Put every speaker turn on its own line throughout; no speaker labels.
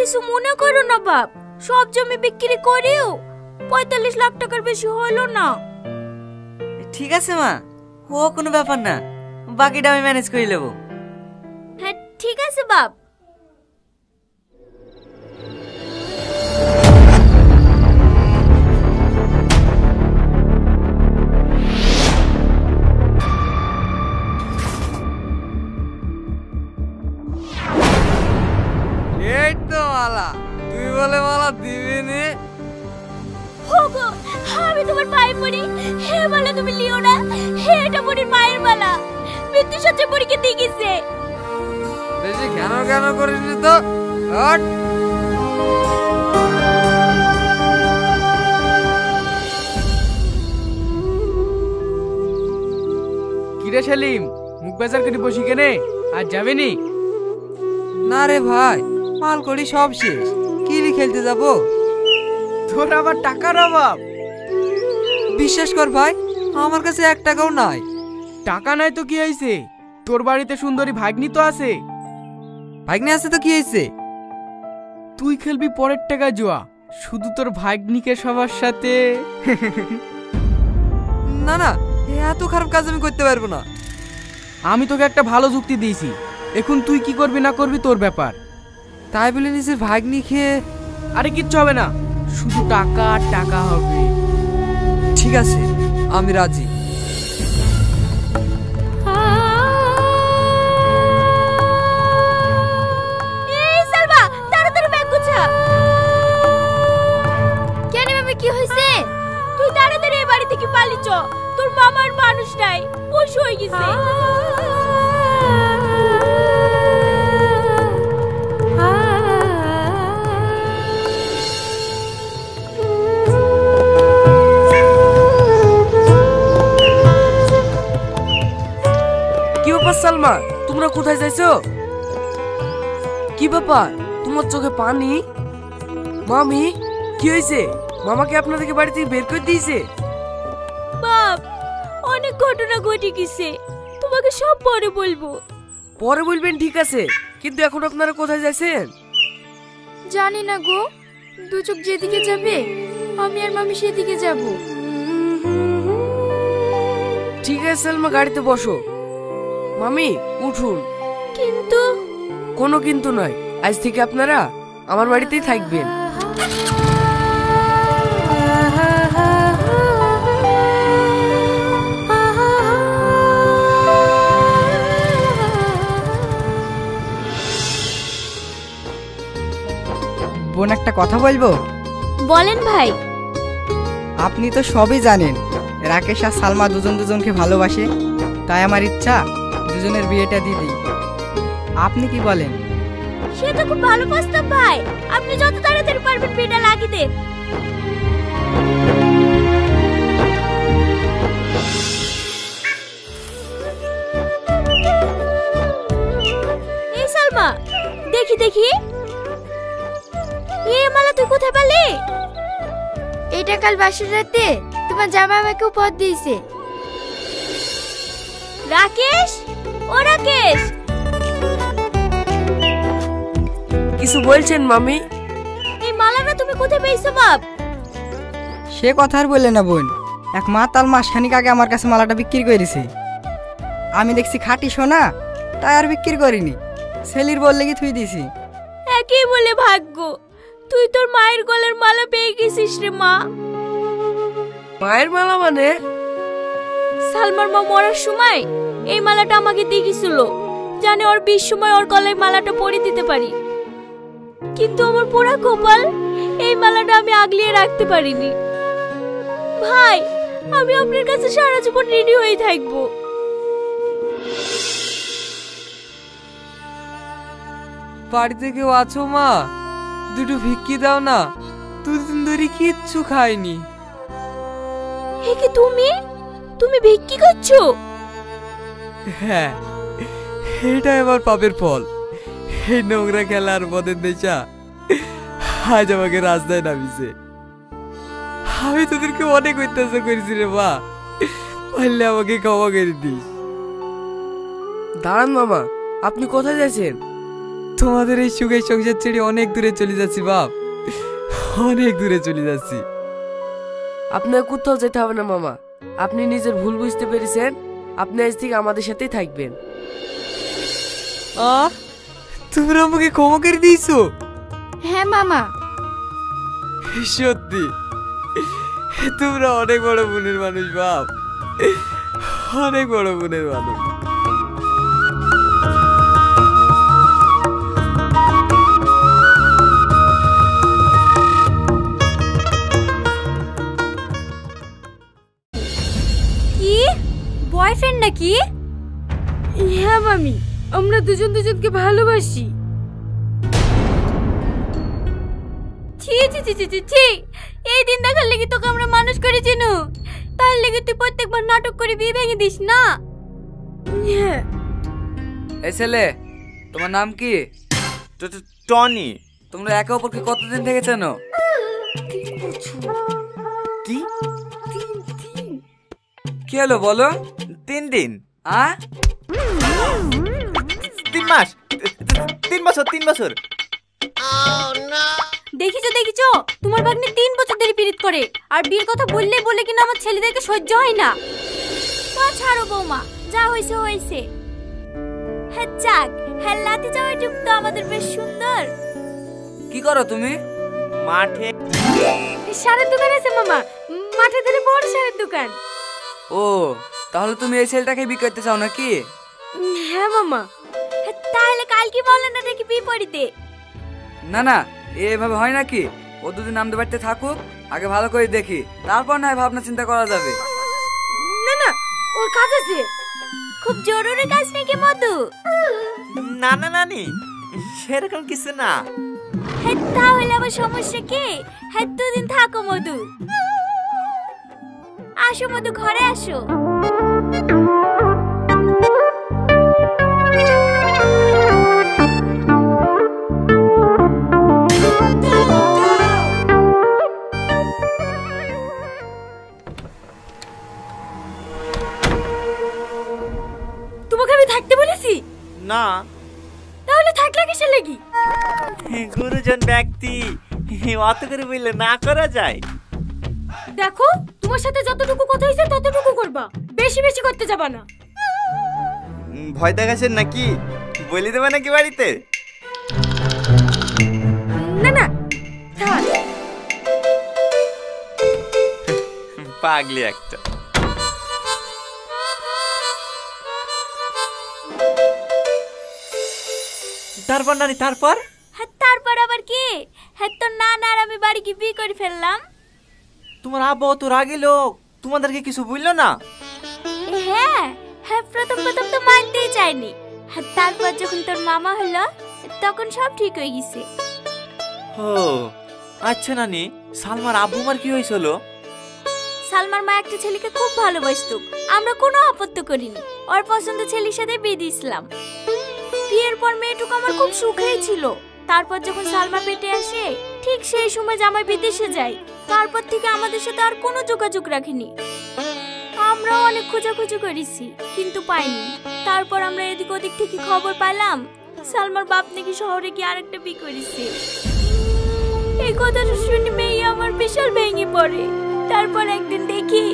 কিছু মনে করো না বাপ, সব জমি বিক্রি করেও 45 লাখ টাকার বেশি হলো না।
ঠিক আছে মা, ও কোনো ব্যাপার না, বাকিটা আমি ম্যানেজ করে নেব।
হ্যাঁ ঠিক আছে বাপ।
এই তো মালা, তুই বলে মালা দিবি নি?
ওগো, আমি তোমার পায়ে পড়ি, হে মালা তুমি লিও না, হে এটা বুড়ির মায়ের মালা, মৃত্যু সজ্জা বুড়িকে দিয়ে গেছে।
বেশি কেন কেন করিস নি তো? হট!
কিরে সেলিম, মুখ বেজার করে বসি কেনে? আজ যাবে নি?
না রে ভাই, মাল করি সব শেষ, কিলি খেলতে যাবো।
তোর আবার টাকার অভাব?
বিশ্বাস কর ভাই, আমার কাছে 1 টাকাও নাই।
টাকা নাই তো কি হয়েছে? তোর বাড়িতে সুন্দরী ভাগ্নি তো আছে।
ভাগ্নে আছে তো কি হয়েছে?
তুই খেলবি পরের টাকা জুয়া, শুধু তোর ভাগ্নিকে সবার সাথে।
না না, এত খারাপ কাজ আমি করতে পারবো না।
আমি তোকে একটা ভালো যুক্তি দিয়েছি, এখন তুই কি করবি না করবি তোর ব্যাপার।
তাই বলে নিজের ভাগ্নি খেয়ে?
আরে কিচ্ছু হবে না, শুধু টাকা আর টাকা হবে।
ঠিক আছে, আমি রাজি।
এই সালমা, তাড়াতাড়ি ব্যাগ গুছা। কেন ভাবে কি হয়েছে? তুই তাড়াতাড়ি এই বাড়ি থেকে পালিয়ে চ, তোর মামার মানুষ নাই, পশু হয়ে গেছে।
কি ব্যাপার সালমা, তোমরা কোথায় যাইছো? কি ব্যাপার, তোমার চোখে পানি? মামি, কি হয়েছে? মামাকে আপনাদেরকে বাড়ি থেকে বের করে দিয়েছে?
বাপ, অনেক ঘটনা ঘটে গেছে, তোমাকে সব পরে বলবো।
পরে বলবেন ঠিক আছে, কিন্তু এখন আপনারা কোথায় যাচ্ছেন?
জানি না গো, দু চোখ যেদিকে যাবে আমি আর মামি সেদিকে যাব।
ঠিক আছে সালমা, গাড়িতে বসো। মামি উঠুন।
কিন্তু
কোনো কিন্তু নয়, আজ থেকে আপনারা আমার বাড়িতেই থাকবেন।
বোন, একটা কথা বলবো?
বলেন ভাই।
আপনি তো সবই জানেন, রাকেশ আর সালমা দুজনকে ভালোবাসে, তাই আমার ইচ্ছা দুজনের বিয়েটা দিয়ে দিই। আপনি কি বলেন?
সে তো খুব ভালো প্রস্তাব ভাই, আপনি যত তাড়াতাড়ি পারবেন বিয়েটা লাগিয়ে দেন। এই সালমা, দেখি দেখি, এই মালা তুই কোথায় পেলি? এটা কাল বাসর রাতে তোমার জামা আমাকে উপহার দিয়েছে। রাকেশ, ও রাকেশ।
কিছু বলছেন মামি?
এই মালাটা তুমি কোথায় পেয়েছো বাপ?
সে কথা আর বললে না বোন, এক মাতাল মাসখানিক আগে আমার কাছে মালাটা বিক্রি করেছে। আমি দেখছি খাঁটি সোনা, তাই আর বিক্রি করিনি, সেলির বললে কি থুই দিছি।
একই বলে ভাগ্য, তুই তোর মায়ের গলার মালা পেয়ে গেছিস রে মা।
মায়ের মালা মানে?
সালমার মা মরার সময় এই মালাটা আমাকে দিয়ে গেছিল, জানে ওর বিয়ের সময় ওর গলায় মালাটা পরিয়ে দিতে পারি। কিন্তু আমার পোড়া কপাল, এই মালাটা আমি আগলিয়ে রাখতে পারিনি। ভাই, আমি আপনার কাছে সারা জীবন ঋণী হয়ে থাকবো।
বাড়িতে কেউ আছো মা? দুটো ভিক্ষি দাও না, দুদিন ধরে কিচ্ছু খাইনি।
হে কি তুমি? তুমি ভিক্ষি করছো?
হ্যাঁ, এটা আমার পাপের ফল। এই নোংরা খেলার মদের নেশা আজ আমাকে রাস্তায় নামিছে। আমি তোদেরকে অনেক অত্যাচার করেছি রে মা, পারলে আমাকে ক্ষমা করে দিস।
দাঁড়ান মামা, আপনি কোথায় যাচ্ছেন?
তোমাদের এই সুখের সংসার ছেড়ে অনেক দূরে চলে যাচ্ছি বাপ, অনেক দূরে চলে যাচ্ছি।
আপনার কোথাও যেতে হবে না মামা, আপনি নিজের ভুল বুঝতে পেরেছেন, আপনি আজ থেকে আমাদের সাথেই থাকবেন।
তোমরা আমাকে ক্ষমা করে দিয়েছো?
হ্যাঁ মামা।
সত্যি তোমরা অনেক বড় বোনের মানুষ বাপ, অনেক বড় বোনের মানুষ।
কি বয়ফ্রেন্ড নাকি? হ্যাঁ মামি, আমরা দুজন দুজনকে ভালোবাসি। ছি ছি ছি ছি ছি ছি, এই দিন দেখার লেগে তোকে আমরা মানুষ করেছি নু, তার লেগে তুই প্রত্যেকবার নাটক করে বিয়ে ভেঙে দিস না। হ্যাঁ।
এই ছেলে, তোমার নাম কি?
টনি।
তোমরা একে অপরকে কতদিন থেকে চেনো?
কি?
কি হলো বলো?
3 দিন। 3 মাস, 3 বছর, 3 বছর।
দেখিছো দেখিছো, তোমার ভাগ্নে 3 বছর ধরে পীড়িত করে, আর বিয়ের কথা বললেই বলে কিনা আমার ছেলেদেরকে সহ্য হয় না। তা ছাড়ো বৌমা, যা হয়েছে হয়েছে। হ্যাঁ যাক, হ্যাঁ লাতি যাওয়াটুক তো আমাদের বেশ সুন্দর।
কি করো তুমি?
মাঠে
সারের দোকান আছে মামা, মাঠে ধরে বড় সারের দোকান।
ও, তাহলে তুমি এই ছেলেটাকে বিয়ে করতে চাও নাকি?
হ্যাঁ মামা। তাহলে কাল কি বলো না দেখি বিপরীতে?
না না, এভাবে হয় নাকি? ও দুদিন আমাদের বাড়িতে থাকুক, আগে ভালো করে দেখি, তারপর না হয় ভাবনা চিন্তা করা যাবে।
না না, ওর কাজ আছে। খুব জরুরি কাজ নাকি মধু?
না না নানি, সেরকম কিছু না।
হ্যাঁ তাহলে আবার সমস্যা কি? হ্যাঁ 2 দিন থাকো মধু। আসো মধু, ঘরে আসো। তোমাকে আমি থাকতে বলেছি
না,
তাহলে থাকলে কিসের লাগি?
গুরুজন ব্যক্তি, অত করে বললে না করা যায়।
দেখো, তোমার সাথে যতটুকু কথা হইছে ততটুকু করবা, বেশি বেশি করতে যাবা না।
ভয় দেখাচ্ছেন নাকি? বলে দেবে নাকি বাড়িতে?
না না, থাক।
পাগলি একটা। তারপর নানি, তারপর?
হ্যাঁ তারপর আবার কি? হ্যাঁ তোর নানা আর আমি বাড়ি কি বিয়ে করে ফেললাম।
তোমার আব্বা তো রাগী লোক, তোমাদেরকে কিছু বললো না?
হ্যাঁ হ্যাঁ, প্রথম প্রথম তো মানতেই চাইনি। হ্যাঁ তারপর যখন তোর মামা হলো তখন সব ঠিক হয়ে গেছে।
ও আচ্ছা নানি, সালমার আব্বু মার কি হয়েছিল?
সালমার মা একটা ছেলেকে খুব ভালোবাসতো, আমরা কোনো আপত্তি করিনি, ওর পছন্দ ছেলের সাথে বিয়ে দিয়েছিলাম। বিয়ের পর মেয়েটুকু আমার খুব সুখেই ছিল। তারপর যখন সালমা পেটে আসে, ঠিক সেই সময় জামাই বিদেশে যায়। তারপর থেকে আমাদের সাথে আর কোনো যোগাযোগ রাখিনি। আমরাও অনেক খোঁজাখুঁজি করেছি কিন্তু পাইনি। তারপর আমরা এদিক ওদিক থেকে খবর পেলাম সালমার বাপ নাকি শহরে গিয়ে আরেকটা বিয়ে করেছে। এই কথাটা শুনে মেয়ে আমার বিশাল ভেঙে পড়ে। তারপর একদিন দেখি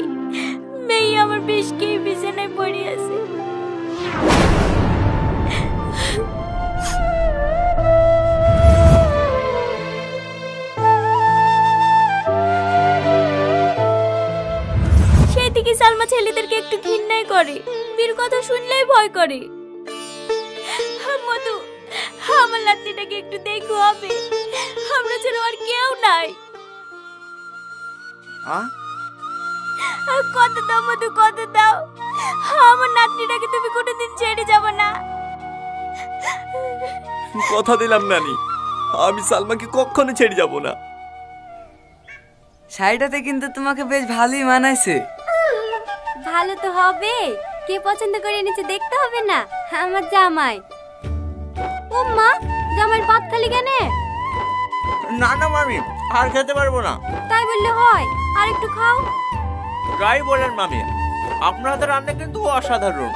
মেয়ে আমার বেশ কে বিছানায় পড়ে আছে। সেদিকে সালমা ছেলেদেরকে একটু ঘৃণাই করে, বীর কথা শুনলেই ভয় করে। মধু, আমার লাত্তিটাকে একটু দেখো হবে, আমরা ছাড়া আর কেউ নাই। কত দাও মধু, কত দাও, আমার নাতনিটাকে তুমি কোনোদিন ছেড়ে যাবে না।
কথা দিলাম নানি, আমি সালমাকে কখনো ছেড়ে যাব না।
শাড়িটাতে কিন্তু তোমাকে বেশ ভালোই মানাইছে।
ভালো তো হবে, কে পছন্দ করে নিচে দেখতে হবে না? আমার জামাই। ও মা, জামাইয়ের পাত খালি কেন?
না না মামি, আর খেতে পারবো না।
তাই বললে হয়, আর একটু খাও।
গাই বলেন মামি, আপনার হাতে রান্না কিন্তু অসাধারণ।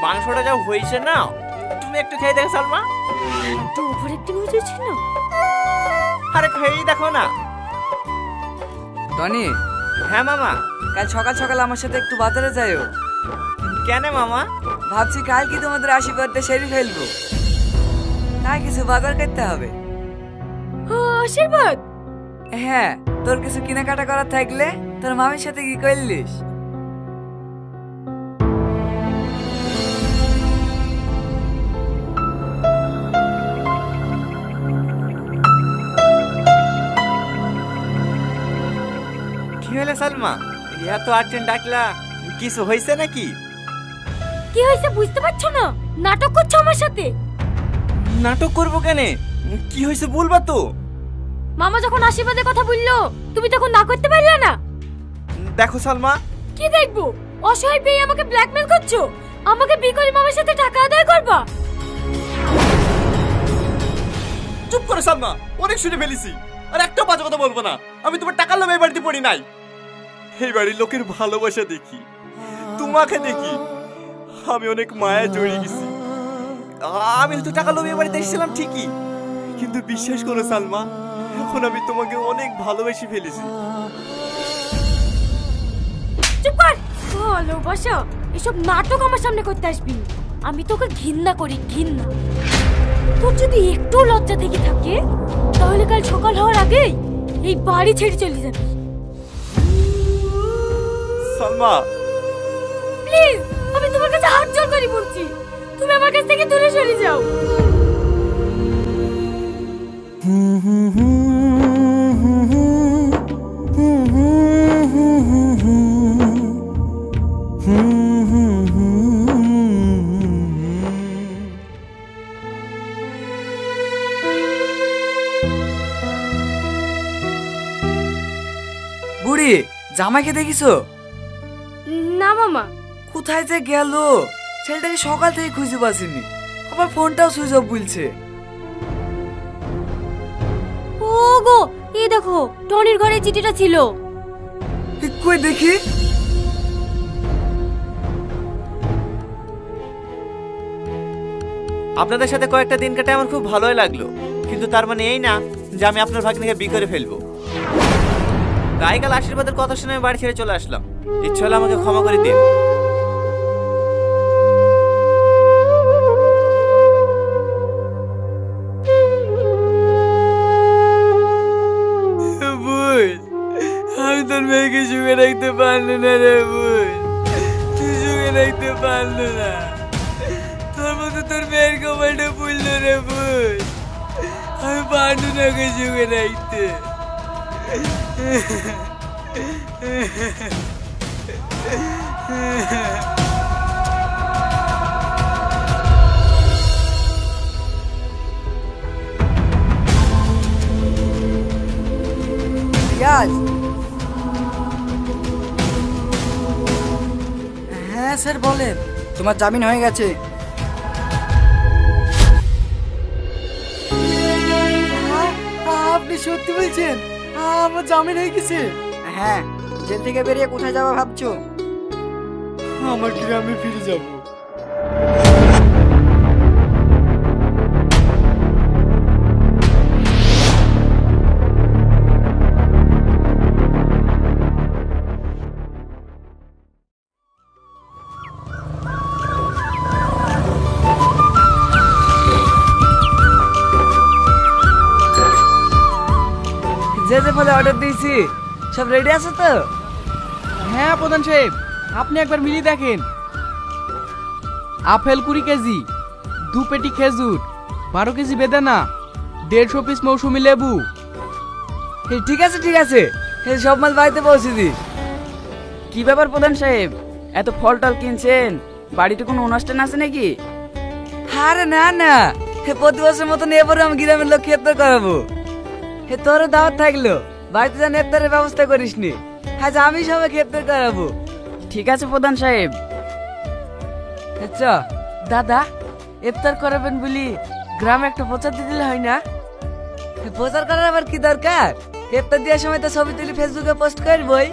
মাংসটা যা হয়েছে না, তুমি একটু খেয়ে দেখো সালমা।
তো ওভার অ্যাক্টিং হয়ে যাচ্ছিল।
আরে খেয়েই দেখো না।
টনি,
হ্যাঁ মামা।
কাল সকাল সকাল আমার সাথে একটু বাজারে যাইও।
কেন মামা?
ভাবছি কাল কি তোমাদের আশীর্বাদটা সেরে ফেলবো, তাই কিছু বাজার করতে হবে।
আশীর্বাদ?
হ্যাঁ, তোর কিছু কেনাকাটা করার থাকলে তোর মামির সাথে কি করলিস?
কি হলো সালমা, এত আর্জেন্ট ডাকলা, কিছু হয়েছে নাকি?
কি হয়েছে বুঝতে পারছো না? নাটক করছো আমার সাথে।
নাটক করবো কেন? কি হয়েছে বলবা তো।
মামা যখন আশীর্বাদের কথা বললো তুমি তখন না করতে পারলে না।
দেখো সালমা।
কি দেখবো? অসহায় পেয়ে আমাকে ব্ল্যাকমেল করছো, আমাকে বিয়ে করে মামার সাথে টাকা আদায় করবা।
চুপ করো সালমা, অনেক শুনে ফেলেছি, আর একটা বাজে কথা বলবো না। আমি তোমার টাকার লোভে এই বাড়িতে পড়ি নাই। এই বাড়ির লোকের ভালোবাসা দেখি, তোমাকে দেখি, আমি অনেক মায়া জড়িয়ে গেছি। আমি হয়তো টাকা লোভে এই বাড়িতে এসেছিলাম ঠিকই, কিন্তু বিশ্বাস করো সালমা, এখন আমি তোমাকে অনেক ভালোবেসে ফেলেছি।
চুপ কর। ভালোবাসা এসব নাটক আমার সামনে করতে আসবি না। আমি তোকে ঘৃণা করি, ঘৃণা। তোর যদি একটু লজ্জা থেকে থাকে তাহলে কাল সকাল হওয়ার আগেই এই বাড়ি ছেড়ে চলে যাবি।
সালমা
প্লিজ, আমি তোমার কাছে হাত জোড় করে বলছি, তুমি আমার কাছ থেকে দূরে সরে যাও।
বুড়ি, জামাইকে দেখিছো?
না মামা।
কোথায় যে গেল? ছেলেটাকে সকাল থেকে খুঁজে পাচ্ছিনি, আবার ফোনটাও সুইচ অফ বলছে।
ও গো, এই দেখো টনির ঘরে চিঠিটা ছিল।
কই দেখি।
আপনাদের সাথে কয়েকটা দিন কাটে আমার খুব ভালোই লাগলো, কিন্তু তার মানে এই না যে আমি আপনার ভাগ্নিকে বিয়ে করে ফেলবো। তাই কাল আশীর্বাদের কথা শুনে আমি বাড়ি ছেড়ে চলে আসলাম। ইচ্ছে হলে আমাকে ক্ষমা করে দিন।
আমি তোর মেয়েকে সুখে রাখতে পারলো না রে বোন, তুই সুখে রাখতে পারলো না। তোর মতো তোর মেয়ের কপালটা পুড়লো রে বোন, আমি পারলো না ওকে সুখে রাখতে।
হ্যাঁ স্যার বলেন। তোমার জামিন হয়ে গেছে।
আপনি সত্যি বলছেন? আমার জামিন হয়ে গেছে?
হ্যাঁ, জেল থেকে বেরিয়ে কোথায় যাবা ভাবছো?
আমার গ্রামে ফিরে যাব।
যে যে ফলে অর্ডার দিয়েছি সব রেডি আছে তো?
হ্যাঁ প্রধান সাহেব, আপনি একবার মিলিয়ে দেখেন। আপেল 20 কেজি, 2 পেটি খেজুর, 12 কেজি বেদানা, 150 পিস মৌসুমি লেবু।
ঠিক আছে ঠিক আছে, এই সব মাল বাড়িতে পৌঁছে দিস।
কি ব্যাপার প্রধান সাহেব, এত ফল টল কিনছেন? বাড়িতে কোনো অনুষ্ঠান আছে নাকি?
আরে না না, প্রতি বছর মতন এবারে আমি গ্রামের লোক ইফতার করাবো। তোরও দাওয়াত থাকলো, বাড়িতে যেন ইফতারের ব্যবস্থা করিস নি। আজ আমি সবাইকে ইফতার করাবো।
ঠিক আছে প্রধান সাহেব।
আচ্ছা দাদা, ইফতার করাবেন বলি গ্রামে একটা প্রচার দিয়ে দিলে হয় না?
প্রচার করার আবার কি দরকার? ইফতার দেওয়ার সময় তো ছবি তুলি ফেসবুকে পোস্ট করবই।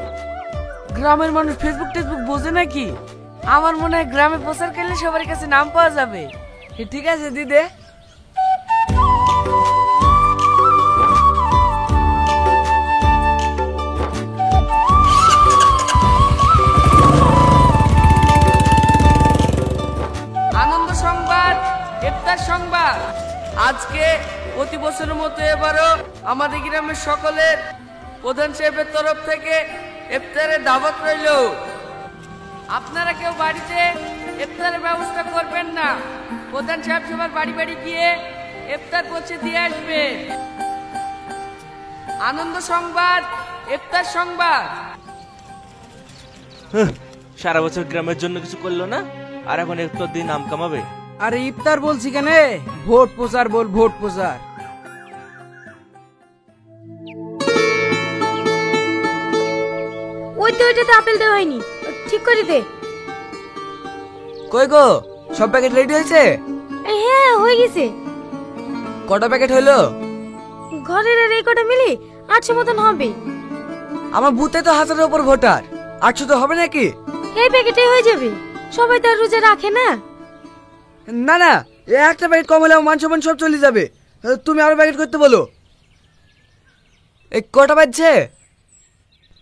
গ্রামের মানুষ ফেসবুক টেসবুক বোঝে নাকি? আমার মনে হয় গ্রামে প্রচার করলে সবার কাছে নাম পাওয়া যাবে।
ঠিক আছে দিদে।
আনন্দ সংবাদ, ইফতার সংবাদ। আজকে প্রতি বছরের মতো এবারও আমাদের গ্রামের সকলের প্রধান সাহেবের তরফ থেকে ইফতারের দাওয়াত রইল। আপনারা কেউ বাড়িতে ইফতারের ব্যবস্থা করবেন না, প্রধান সাহেব সবার বাড়ি বাড়ি গিয়ে ইফতার পৌঁছে দিয়ে আসবে। আনন্দ সংবাদ, ইফতার সংবাদ।
সারা বছর গ্রামের জন্য কিছু করলো না, আর এখন একটু দিন নাম কামাবে।
আরে ইফতার বলছি কেন, ভোট প্রচার বল, ভোট প্রচার।
ওইটাতে আপেল দেওয়া হয়নি, ঠিক করে দে।
কই গো, সব প্যাকেট রেডি হয়েছে?
হ্যাঁ হয়ে গেছে।
কটা প্যাকেট হইলো?
ঘরের আর এই কটা মিলে 800 মতন হবে।
আমার বুথে তো 1000-এর উপর ভোটার, 800 তো হবে নাকি?
এই প্যাকেটে হয়ে যাবে, সবাই তো আর রোজা রাখে না।
না না, একটা প্যাকেট কম হলে মান সম্মান সব চলে যাবে। তুমি আরো প্যাকেট করতে বলো। এই কটা বাজছে?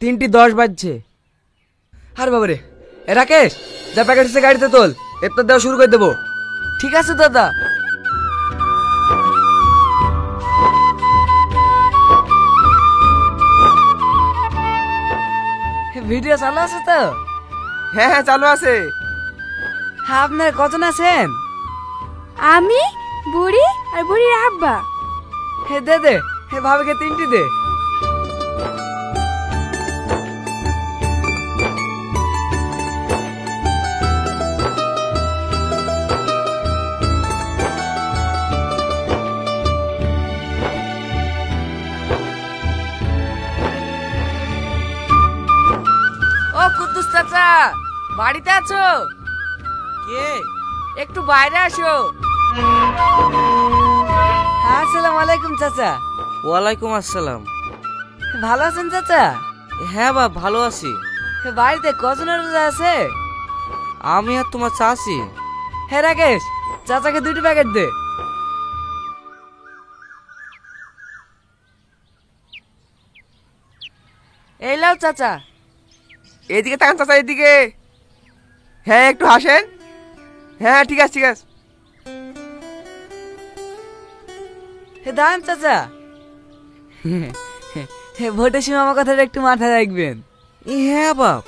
3:10 বাজছে।
আর বাবারে, রাকেশ যা প্যাকেট হচ্ছে গাড়িতে তোল, ইফতার দেওয়া শুরু করে দেবো।
ঠিক আছে দাদা।
ভিডিও চালু আছে তো?
হ্যাঁ হ্যাঁ চালু আছে।
হ্যাঁ, আপনার কজন আছেন?
আমি, বুড়ি আর বুড়ির আব্বা।
হে দে দে, হে ভাবিকে 3টি দে।
ও কুদ্দুস চাচা, বাড়িতে আছো? কে? একটু বাইরে আসো।
আসসালামু আলাইকুম চাচা।
ওয়ালাইকুম আসসালাম।
ভালো আছেন চাচা?
হ্যাঁ বাপ, ভালো আছি।
বাড়িতে কজনের রোজা আছে?
আমি আর তোমার চাচি।
হে রাকেশ, চাচাকে 2টি প্যাকেট দে।
এই লাও চাচা।
এদিকে তাকান চাচা, এদিকে। হ্যাঁ একটু হাসেন। হ্যাঁ ঠিক আছে ঠিক আছে।
হে দান চাচা, হে ভোটের সময় আমার কথাটা একটু মাথায় রাখবেন।
হ্যাঁ বাপ।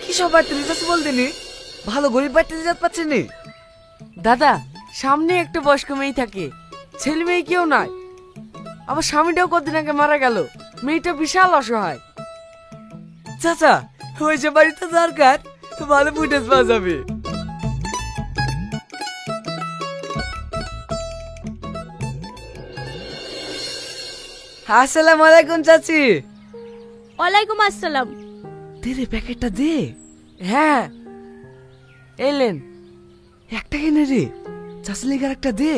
কি সব বাড়তে দিতে বলতেনি? ভালো গরিব বাড়তে দিতে পারছেনি?
দাদা, সামনে একটা বয়স্ক মেয়ে থাকে, ছেলে মেয়ে কেউ নাই। আবার স্বামীটাও কদিন আগে মারা গেল, মেয়েটা বিশাল অসহায়।
চাচা, ওই সব বাড়িতে দরকার, ভালো ফুটেজ পাওয়া যাবে। আসসালামু আলাইকুম চাচি।
ওয়ালাইকুম আসসালাম।
দে রে প্যাকেটটা দে।
হ্যাঁ এলেন।
একটা কিনে রে, চাচি লেগে একটা দে।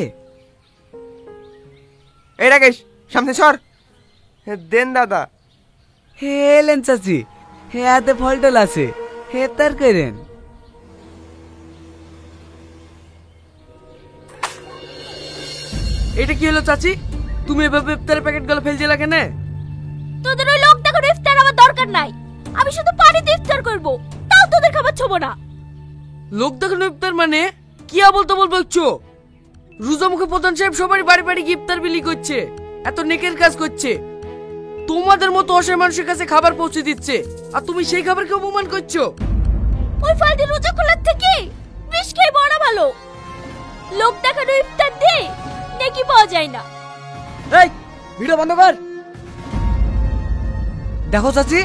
এই রাকেশ, সামনে সর। দেন দাদা।
হে এলেন চাচি, হে হাতে ফল টল আছে, হে তার করেন।
এটা কি হলো চাচি? তুমি এভাবে ইফতারের প্যাকেট গুলো ফেলতে লাগে না?
তোদের ওই লোক দেখানো ইফতার আমার দরকার নাই, আমি শুধু পানিতে ইফতার করব, তাও তোদের খাবার ছোবো না।
লোক দেখানো ইফতার মানে কি আবল তাবল বলছো? রোজা মুখে প্রধান সাহেব সবারই বাড়ি বাড়ি গিয়ে ইফতার বিলি করছে, এত নেকের কাজ করছে, তোমাদের মতো অসহায় মানুষের কাছে খাবার পৌঁছে দিচ্ছে, আর তুমি সেই খাবারকে অপমান করছো।
ওই ফালতু রোজা খোলার থেকে বিষ খেয়ে বড় ভালো। লোক দেখানো ইফতার দে নেকি পাওয়া যায় না।
এই ভিডিও বন্ধ কর। দেখো চাচি,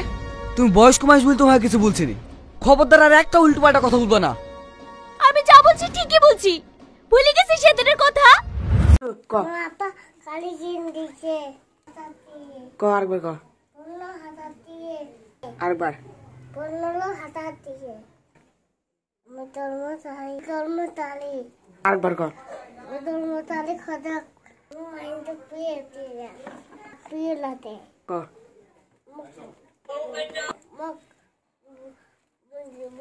তুমি বয়স্ক মানুষ বলে তোমাকে কিছু বলছি না, খবরদার আর একটা উল্টো পাল্টা কথা বলবো না।
আমি যা বলছি ঠিকই বলছি, ভুলে গেছি সেদিনের কথা।
আপা কালি জিন দিছে
ক আরেকবার ক।
বললো হাতা দিয়ে
আরেকবার।
বললো হাতা দিয়ে ধর্মতালি
আরেকবার ক।
ধর্মতালি খদা মাইন্ড পিয়ে পিয়ে পিয়ে লাতে
ক।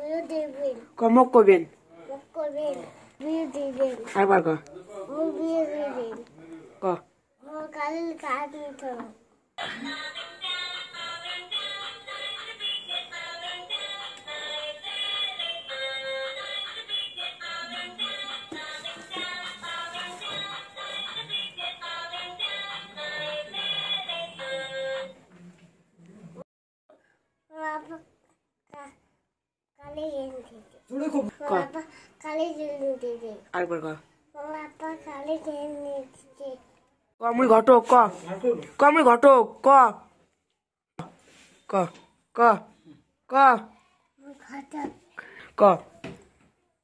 বিয়ে দিবেন
কমক করবেন
মুখ করবেন বিয়ে দিবেন
আরেকবার ক
মুখ বিয়ে দিবেন
ক
মুখ কালির কাজ নিতে কালি কালি দিতে
আরেকবার ক
বাবা কালি দিতে
ক মুই ঘটক ক ক মুই ঘটক ক ক ক ক
খাতা
ক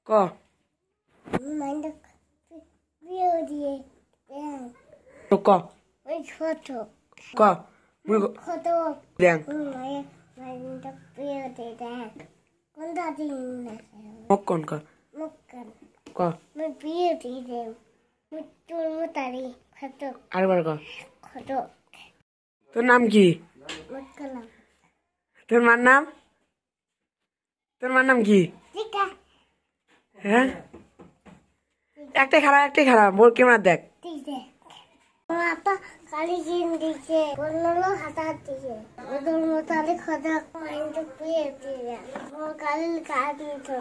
ক
মাইন্ড বিয়ে দিয়ে
ক
ওই ছোট
ক মুই
কত
দেখ
মাইন্ড বিয়ে দিয়ে দেখ কোনটা দিন না
মক কোন ক
মুক্কান
ক
মই বিয়ে দিয়ে দেব তোর মতারি কত
আরেকবার ক
কত
তোর নাম কি
মুক্কালাম
তোর মার নাম কি
টিকা
হ্যাঁ একটাই খারাপ মোর ক্যামেরা দেখ
দিছে বাবা কালি দিন দিছে বললো হাতা দিছে ওদের মতারি কত মাইন্ড বিয়ে দিয়ে কালি কাজ নিতে